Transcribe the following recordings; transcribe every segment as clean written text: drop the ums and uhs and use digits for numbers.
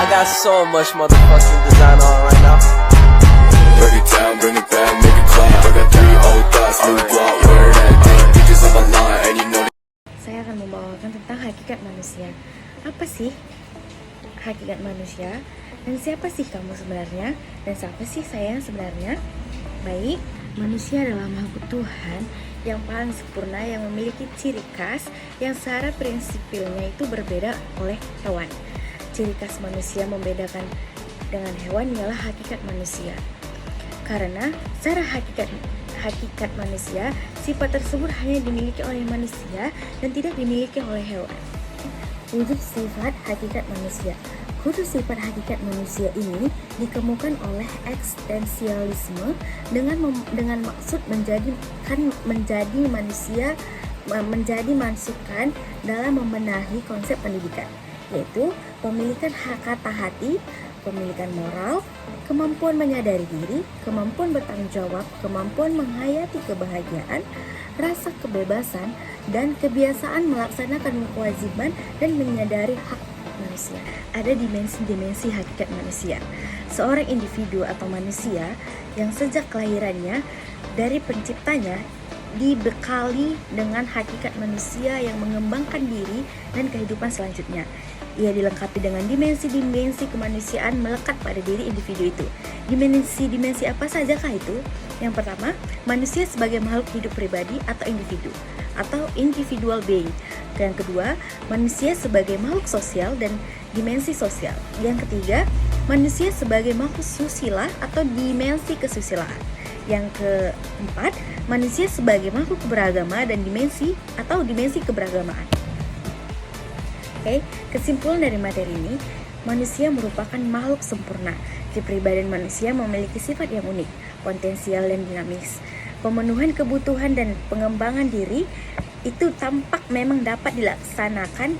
got so much motherfucking design on right now. Break it down, bring it back, make it clap. I got 3 old thoughts, new block, where that thing, bitches on my line, and you know. Saya akan membawakan tentang hakikat manusia. Apa sih hakikat manusia? Dan siapa sih kamu sebenarnya? Dan siapa sih saya sebenarnya? Baik, manusia adalah makhluk Tuhan yang paling sempurna, yang memiliki ciri khas yang secara prinsipilnya itu berbeda oleh hewan. Ciri khas manusia membedakan dengan hewan ialah hakikat manusia. Karena secara hakikat manusia, sifat tersebut hanya dimiliki oleh manusia dan tidak dimiliki oleh hewan. Wujud sifat hakikat manusia. Wujud sifat hakikat manusia ini dikemukakan oleh eksistensialisme dengan maksud menjadi masukan dalam membenahi konsep pendidikan, yaitu pemilikan hak kata hati, pemilikan moral, kemampuan menyadari diri, kemampuan bertanggung jawab, kemampuan menghayati kebahagiaan, rasa kebebasan, dan kebiasaan melaksanakan kewajiban dan menyadari hak manusia. Ada dimensi-dimensi hakikat manusia. Seorang individu atau manusia yang sejak kelahirannya dari penciptanya dibekali dengan hakikat manusia yang mengembangkan diri dan kehidupan selanjutnya. Ia dilengkapi dengan dimensi-dimensi kemanusiaan melekat pada diri individu itu. Dimensi-dimensi apa sajakah itu? Yang pertama, manusia sebagai makhluk hidup pribadi atau individu atau individual being. Yang kedua, manusia sebagai makhluk sosial dan dimensi sosial. Yang ketiga, manusia sebagai makhluk susila atau dimensi kesusilaan. Yang keempat, manusia sebagai makhluk beragama dan dimensi atau dimensi keberagamaan. Oke, kesimpulan dari materi ini, manusia merupakan makhluk sempurna. Kepribadian manusia memiliki sifat yang unik, potensial dan dinamis. Pemenuhan kebutuhan dan pengembangan diri itu tampak memang dapat dilaksanakan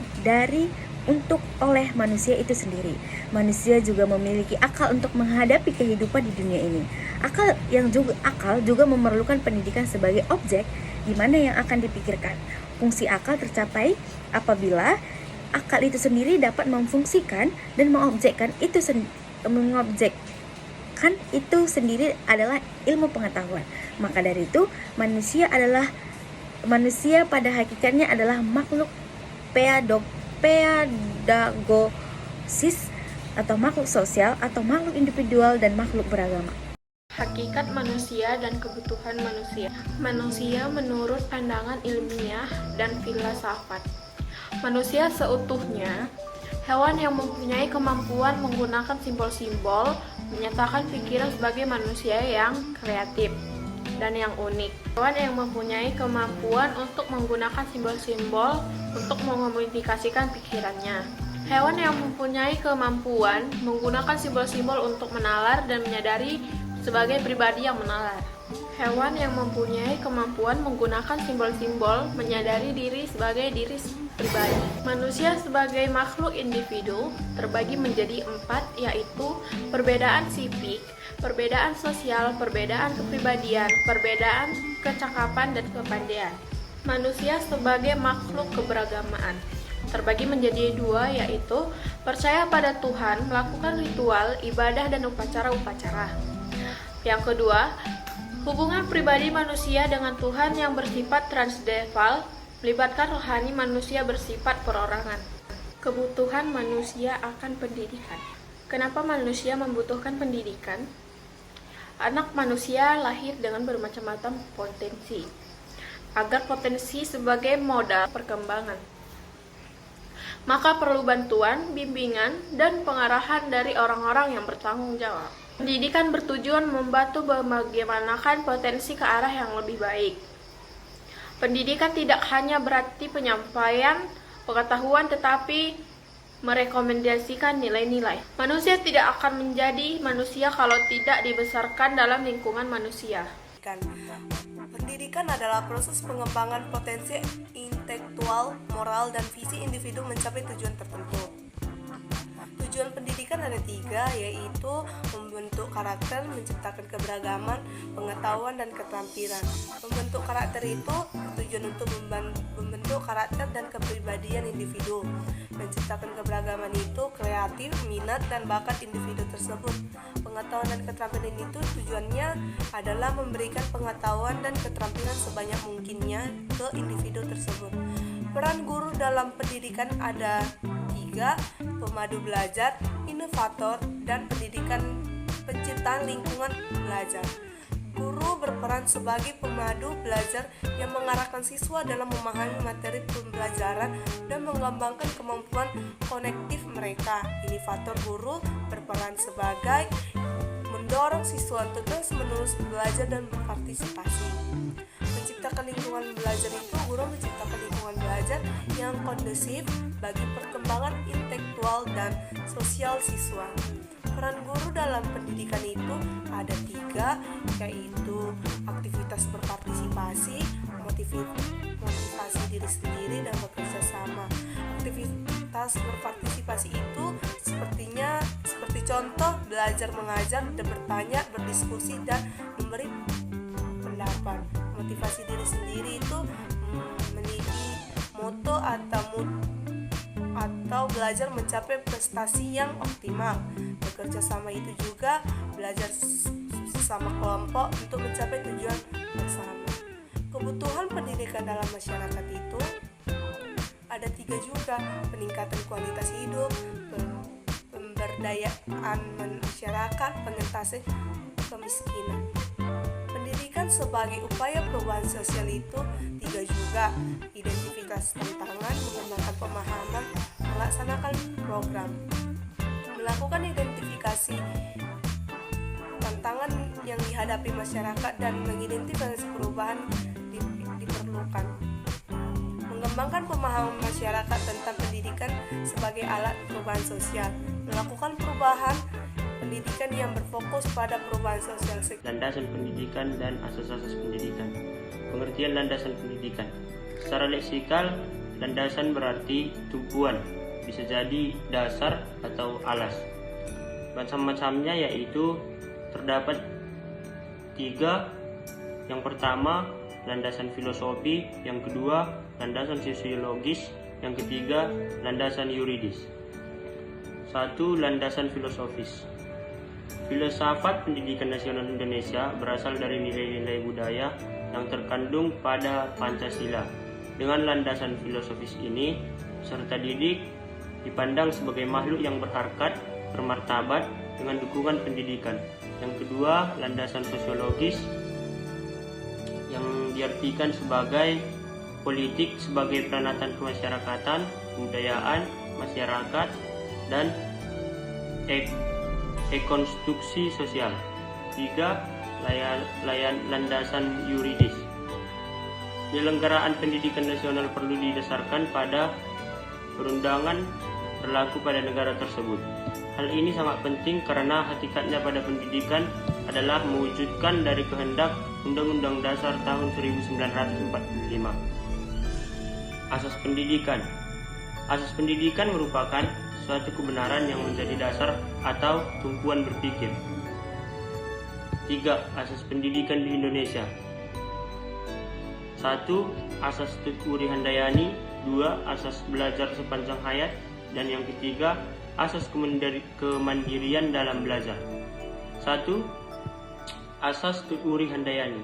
oleh manusia itu sendiri. Manusia juga memiliki akal untuk menghadapi kehidupan di dunia ini. Akal juga memerlukan pendidikan sebagai objek di mana yang akan dipikirkan. Fungsi akal tercapai apabila akal itu sendiri dapat memfungsikan dan mengobjekkan itu sendiri adalah ilmu pengetahuan. Maka dari itu, manusia pada hakikatnya adalah makhluk pedagosis atau makhluk sosial atau makhluk individual dan makhluk beragama. Hakikat manusia dan kebutuhan manusia. Manusia menurut pandangan ilmiah dan filsafat. Manusia seutuhnya, hewan yang mempunyai kemampuan menggunakan simbol-simbol, menyatakan pikiran sebagai manusia yang kreatif dan yang unik. Hewan yang mempunyai kemampuan untuk menggunakan simbol-simbol untuk mengomunikasikan pikirannya. Hewan yang mempunyai kemampuan menggunakan simbol-simbol untuk menalar dan menyadari sebagai pribadi yang menalar. Hewan yang mempunyai kemampuan menggunakan simbol-simbol menyadari diri sebagai diri pribadi. Manusia sebagai makhluk individu terbagi menjadi 4, yaitu perbedaan psikik, perbedaan sosial, perbedaan kepribadian, perbedaan kecakapan dan kepandaian. Manusia sebagai makhluk keberagamaan terbagi menjadi 2, yaitu percaya pada Tuhan, melakukan ritual, ibadah, dan upacara-upacara. Yang kedua, hubungan pribadi manusia dengan Tuhan yang bersifat transdeval, melibatkan rohani manusia bersifat perorangan. Kebutuhan manusia akan pendidikan. Kenapa manusia membutuhkan pendidikan? Anak manusia lahir dengan bermacam-macam potensi. Agar potensi sebagai modal perkembangan, maka perlu bantuan, bimbingan, dan pengarahan dari orang-orang yang bertanggung jawab. Pendidikan bertujuan membantu bagaimanakan potensi ke arah yang lebih baik. Pendidikan tidak hanya berarti penyampaian pengetahuan, tetapi merekomendasikan nilai-nilai. Manusia tidak akan menjadi manusia kalau tidak dibesarkan dalam lingkungan manusia. Pendidikan adalah proses pengembangan potensi intelektual, moral, dan visi individu mencapai tujuan tertentu. Tujuan pendidikan ada 3, yaitu membentuk karakter, menciptakan keberagaman, pengetahuan, dan keterampilan. Membentuk karakter itu bertujuan untuk membentuk karakter dan kepribadian individu. Menciptakan keberagaman itu kreatif, minat, dan bakat individu tersebut. Pengetahuan dan keterampilan itu tujuannya adalah memberikan pengetahuan dan keterampilan sebanyak mungkinnya ke individu tersebut. Peran guru dalam pendidikan ada 3, pemadu belajar, inovator, dan pendidikan penciptaan lingkungan belajar. Guru berperan sebagai pemadu belajar yang mengarahkan siswa dalam memahami materi pembelajaran dan mengembangkan kemampuan konektif mereka. Inovator guru berperan sebagai mendorong siswa untuk terus-menerus belajar dan berpartisipasi. Menciptakan lingkungan belajar itu, guru menciptakan lingkungan belajar yang kondusif bagi perkembangan intelektual dan sosial siswa. Peran guru dalam pendidikan itu ada 3, yaitu aktivitas berpartisipasi, motivasi diri sendiri, dan bekerja sama. Aktivitas berpartisipasi itu seperti contoh belajar mengajar, dan bertanya, berdiskusi, dan memberi pendapat. Motivasi diri sendiri itu memiliki moto atau belajar mencapai prestasi yang optimal. Bekerja sama itu juga belajar sesama kelompok untuk mencapai tujuan bersama. Kebutuhan pendidikan dalam masyarakat itu ada 3 juga: peningkatan kualitas hidup, pemberdayaan masyarakat, pengentasan kemiskinan. Pendidikan sebagai upaya perubahan sosial itu 3 juga: identifikasi tantangan, mengembangkan pemahaman, melaksanakan program. Melakukan identifikasi tantangan yang dihadapi masyarakat dan mengidentifikasi perubahan diperlukan. Mengembangkan pemahaman masyarakat tentang pendidikan sebagai alat perubahan sosial. Melakukan perubahan pendidikan yang berfokus pada perubahan sosial. Landasan pendidikan dan asas-asas pendidikan. Pengertian landasan pendidikan. Secara leksikal, landasan berarti tumpuan, bisa jadi dasar atau alas. Macam-macamnya yaitu terdapat 3. Yang pertama, landasan filosofi. Yang kedua, landasan sosiologis. Yang ketiga, landasan yuridis. 1. Landasan filosofis. Filsafat pendidikan nasional Indonesia berasal dari nilai-nilai budaya yang terkandung pada Pancasila. Dengan landasan filosofis ini, peserta didik dipandang sebagai makhluk yang berharkat, bermartabat dengan dukungan pendidikan. Yang kedua, landasan sosiologis yang diartikan sebagai politik sebagai peranatan kemasyarakatan, kebudayaan, masyarakat, dan konstruksi sosial. 3. Landasan yuridis. Penyelenggaraan pendidikan nasional perlu didasarkan pada perundangan berlaku pada negara tersebut. Hal ini sangat penting karena hakikatnya pada pendidikan adalah mewujudkan dari kehendak Undang-Undang Dasar tahun 1945. Asas pendidikan. Asas pendidikan merupakan suatu kebenaran yang menjadi dasar atau tumpuan berpikir. 3. Asas pendidikan di Indonesia. 1. Asas Teuku Uri Handayani. 2. Asas belajar sepanjang hayat. Dan yang ketiga, asas kemandirian dalam belajar. 1. Asas Teuku Uri Handayani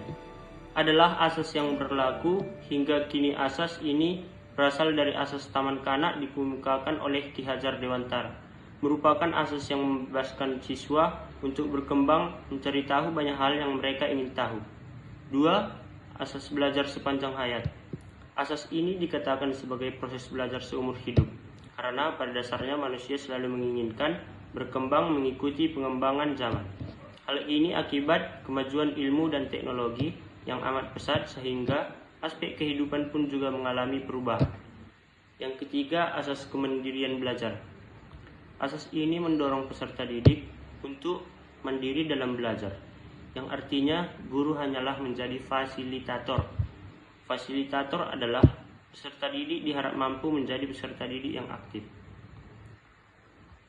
adalah asas yang berlaku hingga kini. Asas ini berasal dari asas Taman Kanak dikemukakan oleh Ki Hajar Dewantara. Merupakan asas yang membebaskan siswa untuk berkembang, mencari tahu banyak hal yang mereka ingin tahu. 2. Asas belajar sepanjang hayat. Asas ini dikatakan sebagai proses belajar seumur hidup, karena pada dasarnya manusia selalu menginginkan berkembang mengikuti pengembangan zaman. Hal ini akibat kemajuan ilmu dan teknologi yang amat pesat sehingga aspek kehidupan pun juga mengalami perubahan. Yang ketiga, asas kemandirian belajar. Asas ini mendorong peserta didik untuk mandiri dalam belajar, yang artinya guru hanyalah menjadi fasilitator. Fasilitator adalah peserta didik diharap mampu menjadi peserta didik yang aktif.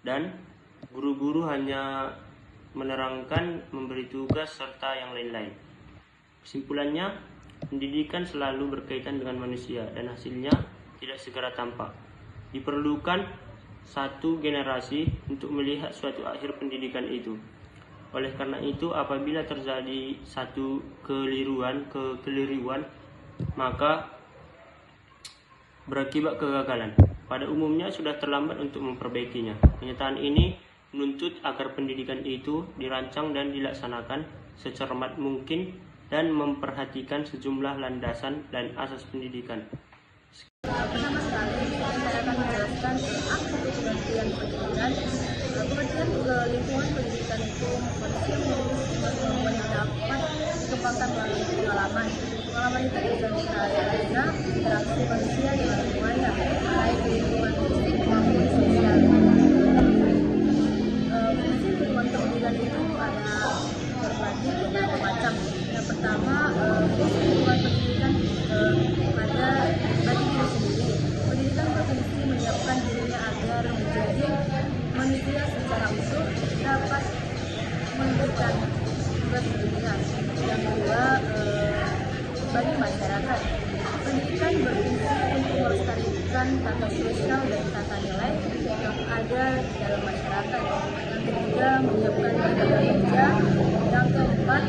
Dan Guru-guru hanya menerangkan, memberi tugas, serta yang lain-lain. Kesimpulannya, pendidikan selalu berkaitan dengan manusia dan hasilnya tidak segera tampak. Diperlukan satu generasi untuk melihat suatu akhir pendidikan itu. Oleh karena itu, apabila terjadi satu kekeliruan, maka berakibat kegagalan. Pada umumnya sudah terlambat untuk memperbaikinya. Kenyataan ini menuntut agar pendidikan itu dirancang dan dilaksanakan secermat mungkin dan memperhatikan sejumlah landasan dan asas pendidikan. Pertama sekali, saya akan menjelaskan tentang pengertian pendidikan. Pengertian lingkungan pendidikan itu manusia memiliki kemampuan yang dapat dikembangkan melalui pengalaman. Pengalaman itu bisa karena interaksi manusia dengan lingkungannya, baik di lingkungan fisik maupun sosial. Fungsi lingkungan pendidikan itu ada berbagi beberapa macam. Yang pertama, fungsi lingkungan pendidikan pada bagi diri sendiri. Pendidikan berfungsi menyiapkan dirinya agar menjadi manusia secara utuh dapat memberikan tugas pendidikan. Yang kedua, bagi masyarakat, pendidikan berfungsi untuk melestarikan tata sosial dan tata nilai yang ada dalam masyarakat. Yang ketiga, menyiapkan tenaga kerja. Yang keempat,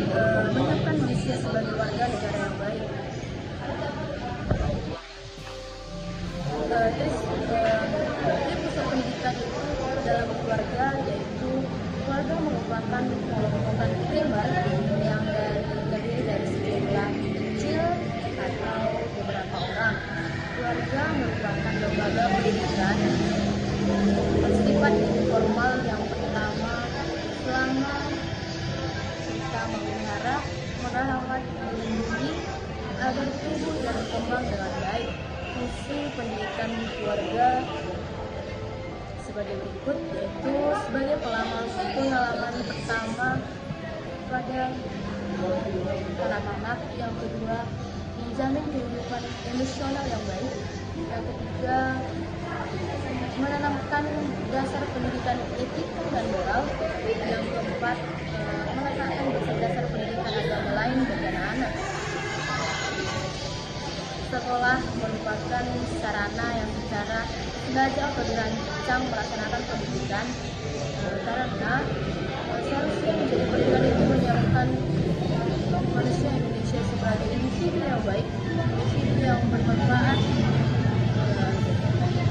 menyiapkan manusia sebagai warga negara yang baik. Terus pusat pendidikan itu dalam keluarga, yaitu keluarga merupakan kelompok primer yang terdiri dari sejumlah kecil atau beberapa orang. Keluarga merupakan lembaga pendidikan bersifat informal yang pertama selama kita memelihara, merawat, melindungi agar tumbuh dan berkembang dengan baik. Fungsi pendidikan di keluarga sebagai berikut, yaitu sebagai pengalaman pertama pada anak-anak. Yang kedua, menjamin kehidupan emosional yang baik. Yang ketiga, menanamkan dasar pendidikan etika dan moral. Yang keempat, meletakkan dasar pendidikan agama lain bagi anak-anak. Sekolah merupakan sarana yang secara sengaja atau dirancang melaksanakan pendidikan karena seharusnya menjadi pendidikan itu menyiapkan manusia Indonesia sebagai individu yang baik, individu yang bermanfaat.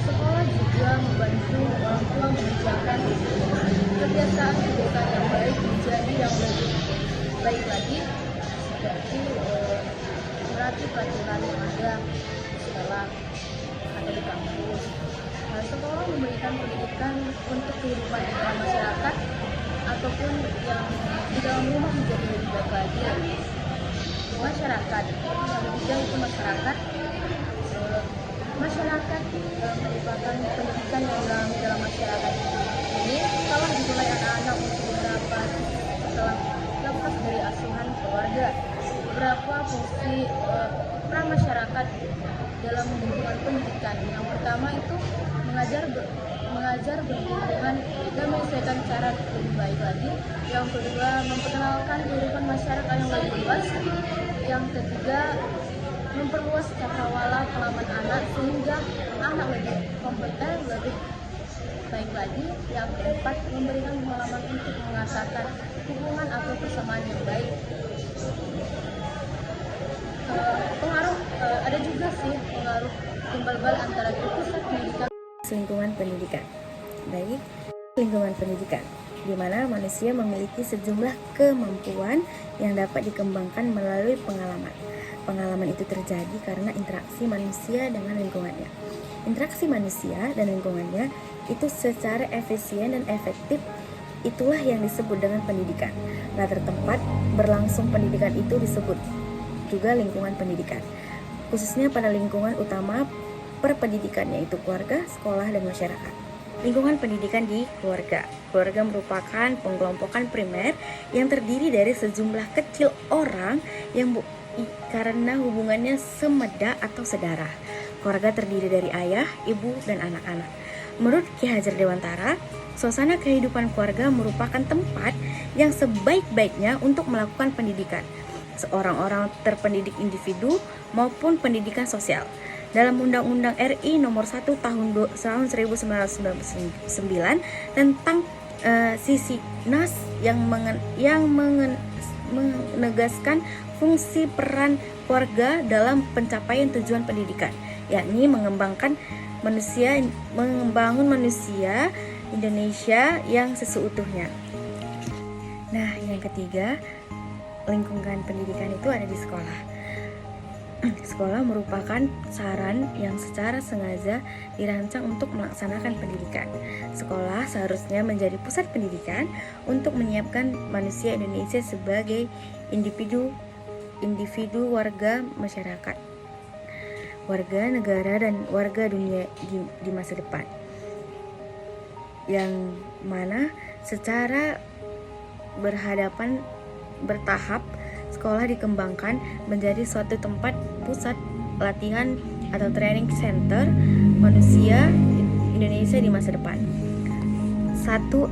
Sekolah juga membantu orang tua mengerjakan kebiasaan yang baik menjadi yang lebih baik lagi, seperti melatih peraturan yang ada setelah ada di kampus. Sekolah memberikan pendidikan untuk kehidupan masyarakat ataupun yang di dalam rumah menjadi lebih baik lagi. Masyarakat, yang ketiga itu masyarakat. Masyarakat merupakan pendidikan yang dalam masyarakat ini telah dimulai anak-anak untuk dapat setelah lepas dari asuhan keluarga. Beberapa fungsi peran masyarakat dalam lingkungan pendidikan. Yang pertama itu mengajar berlingkungan dan menyelesaikan cara lebih baik lagi. Yang kedua, memperkenalkan kehidupan masyarakat yang lebih luas. Yang ketiga, memperluas cakrawala pengalaman anak sehingga anak lebih kompeten, lebih baik lagi. Yang keempat, memberikan pengalaman untuk mengatakan hubungan atau persamaan yang baik. Pengaruh ada juga sih pengaruh timbal balik antara pusat pendidikan lingkungan pendidikan. Baik, lingkungan pendidikan di mana manusia memiliki sejumlah kemampuan yang dapat dikembangkan melalui pengalaman. Pengalaman itu terjadi karena interaksi manusia dengan lingkungannya. Interaksi manusia dan lingkungannya itu secara efisien dan efektif, itulah yang disebut dengan pendidikan. Latar tempat berlangsung pendidikan itu disebut juga lingkungan pendidikan, khususnya pada lingkungan utama perpendidikan, yaitu keluarga, sekolah, dan masyarakat. Lingkungan pendidikan di keluarga. Keluarga merupakan pengelompokan primer yang terdiri dari sejumlah kecil orang yang karena hubungannya semeda atau sedarah. Keluarga terdiri dari ayah, ibu, dan anak-anak. Menurut Ki Hajar Dewantara, Suasana kehidupan keluarga merupakan tempat yang sebaik-baiknya untuk melakukan pendidikan seorang terpendidik individu maupun pendidikan sosial. Dalam Undang-Undang RI Nomor 1 Tahun 1999 tentang Sisdiknas yang menegaskan fungsi peran keluarga dalam pencapaian tujuan pendidikan, yakni membangun manusia Indonesia yang seseutuhnya. Nah, yang ketiga, lingkungan pendidikan itu ada di sekolah. Sekolah merupakan saran yang secara sengaja dirancang untuk melaksanakan pendidikan. Sekolah seharusnya menjadi pusat pendidikan untuk menyiapkan manusia Indonesia sebagai individu warga masyarakat, warga negara, dan warga dunia di masa depan, yang mana secara bertahap sekolah dikembangkan menjadi suatu tempat pusat latihan atau training center manusia Indonesia di masa depan. Satu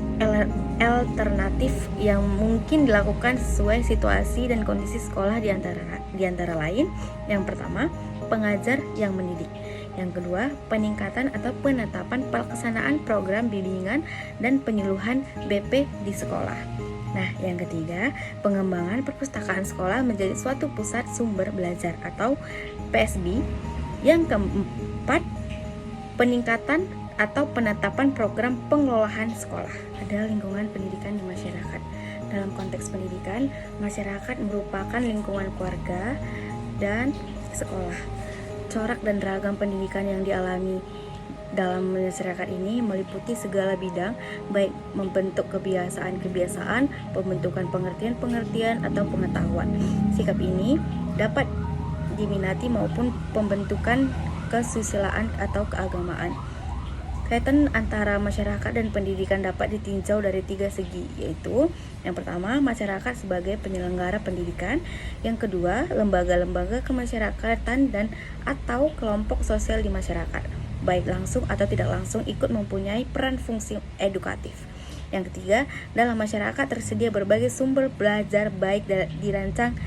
alternatif yang mungkin dilakukan sesuai situasi dan kondisi sekolah di antara lain, yang pertama, pengajar yang mendidik. Yang kedua, peningkatan atau penetapan pelaksanaan program bimbingan dan penyuluhan BP di sekolah. Nah, yang ketiga, pengembangan perpustakaan sekolah menjadi suatu pusat sumber belajar atau PSB. Yang keempat, peningkatan atau penetapan program pengelolaan sekolah. Ada lingkungan pendidikan di masyarakat. Dalam konteks pendidikan, masyarakat merupakan lingkungan keluarga dan sekolah. Corak dan ragam pendidikan yang dialami dalam masyarakat ini meliputi segala bidang, baik membentuk kebiasaan-kebiasaan, pembentukan pengertian-pengertian, atau pengetahuan. Sikap ini dapat diminati maupun pembentukan kesusilaan atau keagamaan. Kaitan antara masyarakat dan pendidikan dapat ditinjau dari 3 segi, yaitu yang pertama, masyarakat sebagai penyelenggara pendidikan, yang kedua, lembaga-lembaga kemasyarakatan dan atau kelompok sosial di masyarakat, baik langsung atau tidak langsung ikut mempunyai peran fungsi edukatif. Yang ketiga, dalam masyarakat tersedia berbagai sumber belajar baik dirancang